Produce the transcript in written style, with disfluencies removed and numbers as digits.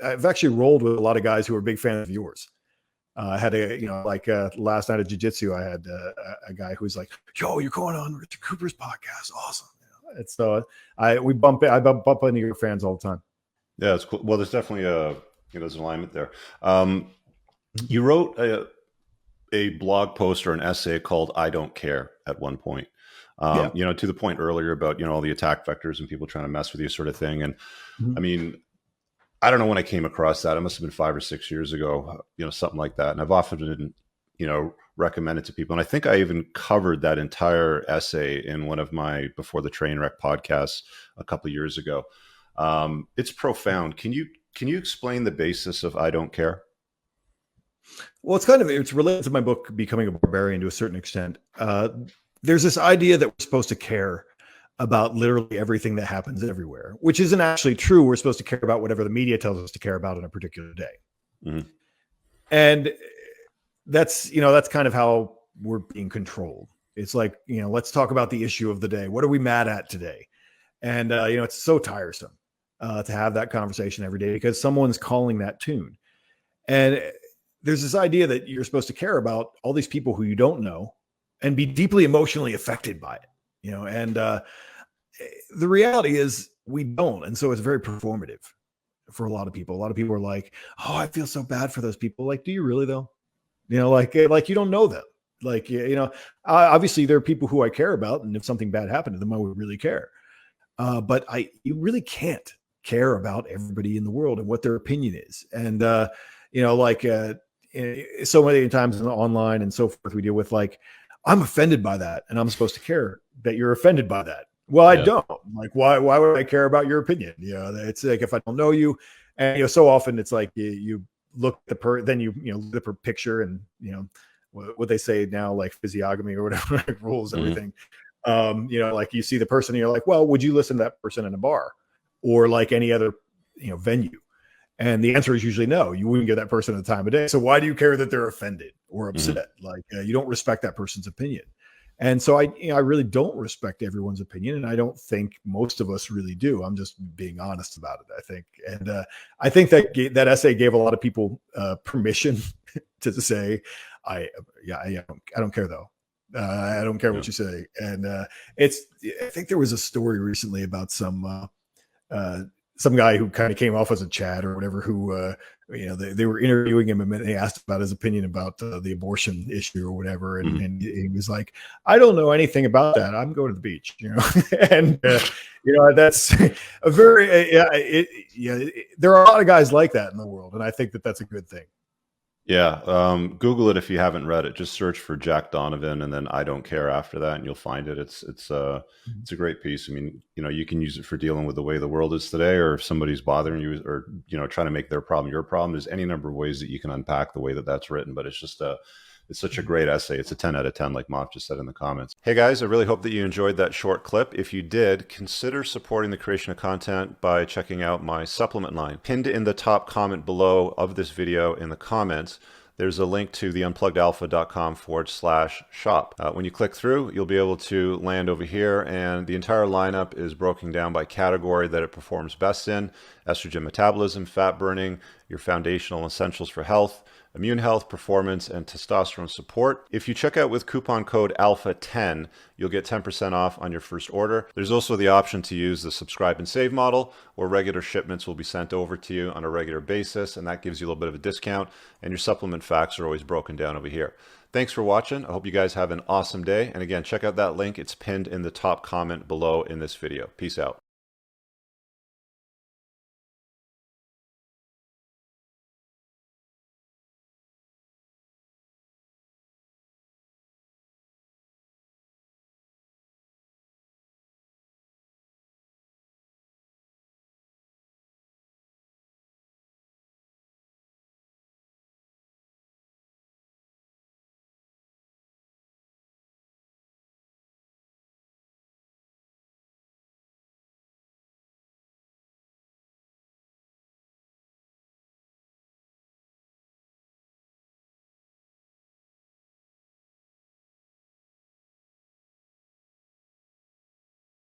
I've actually rolled with a lot of guys who are big fans of yours. I had last night at jiu-jitsu, I had a guy who's like, yo, you're going on Richard Cooper's podcast. Awesome. And so I bump into your fans all the time. Yeah, it's cool. Well, there's definitely there's an alignment there. You wrote a blog post or an essay called "I Don't Care" at one point. Yeah. To the point earlier about all the attack vectors and people trying to mess with you, sort of thing. And I mean, I don't know when I came across that. It must have been 5 or 6 years ago, something like that. And I've often recommended to people. And I think I even covered that entire essay in one of my Before the Train Wreck podcasts a couple of years ago. It's profound. Can you explain the basis of "I Don't Care"? Well, it's related to my book, Becoming a Barbarian, to a certain extent. There's this idea that we're supposed to care about literally everything that happens everywhere, which isn't actually true. We're supposed to care about whatever the media tells us to care about on a particular day. Mm-hmm. And that's kind of how we're being controlled. It's like, let's talk about the issue of the day. What are we mad at today? And, it's so tiresome to have that conversation every day because someone's calling that tune. And there's this idea that you're supposed to care about all these people who you don't know and be deeply emotionally affected by it, and the reality is we don't. And so it's very performative for a lot of people. A lot of people are like, oh, I feel so bad for those people. Like, do you really though? Like you don't know them. Like, obviously there are people who I care about. And if something bad happened to them, I would really care. But you really can't care about everybody in the world and what their opinion is. And, so many times online and so forth, we deal with like, I'm offended by that. And I'm supposed to care that you're offended by that. Well, I don't. Like, why would I care about your opinion? It's like, if I don't know you, and, so often it's like you look at then you look at the picture and, what they say now, like physiognomy or whatever, like rules everything. Like you see the person and you're like, well, would you listen to that person in a bar or like any other, venue? And the answer is usually no, you wouldn't give that person the time of day. So why do you care that they're offended or upset? Like you don't respect that person's opinion. And so I really don't respect everyone's opinion. And I don't think most of us really do. I'm just being honest about it, I think. And I think that essay gave a lot of people permission to say, I don't care though. I don't care what you say. And I think there was a story recently about some guy who kind of came off as a Chad or whatever, who, they were interviewing him and they asked about his opinion about the abortion issue or whatever. And he was like, I don't know anything about that. I'm going to the beach, and, that's a very, there are a lot of guys like that in the world. And I think that that's a good thing. Yeah. Google it if you haven't read it. Just search for Jack Donovan and then "I Don't Care" after that, and you'll find it. It's a great piece. I mean, you can use it for dealing with the way the world is today, or if somebody's bothering you or, trying to make their problem your problem. There's any number of ways that you can unpack the way that that's written, but it's just it's such a great essay. It's a 10 out of 10, like Moff just said in the comments. Hey guys, I really hope that you enjoyed that short clip. If you did, consider supporting the creation of content by checking out my supplement line. Pinned in the top comment below of this video in the comments, there's a link to the unpluggedalpha.com/shop. When you click through, you'll be able to land over here, and the entire lineup is broken down by category that it performs best in: estrogen metabolism, fat burning, your foundational essentials for health, immune health, performance, and testosterone support. If you check out with coupon code ALPHA10, you'll get 10% off on your first order. There's also the option to use the subscribe and save model, where regular shipments will be sent over to you on a regular basis, and that gives you a little bit of a discount, and your supplement facts are always broken down over here. Thanks for watching. I hope you guys have an awesome day. And again, check out that link. It's pinned in the top comment below in this video. Peace out.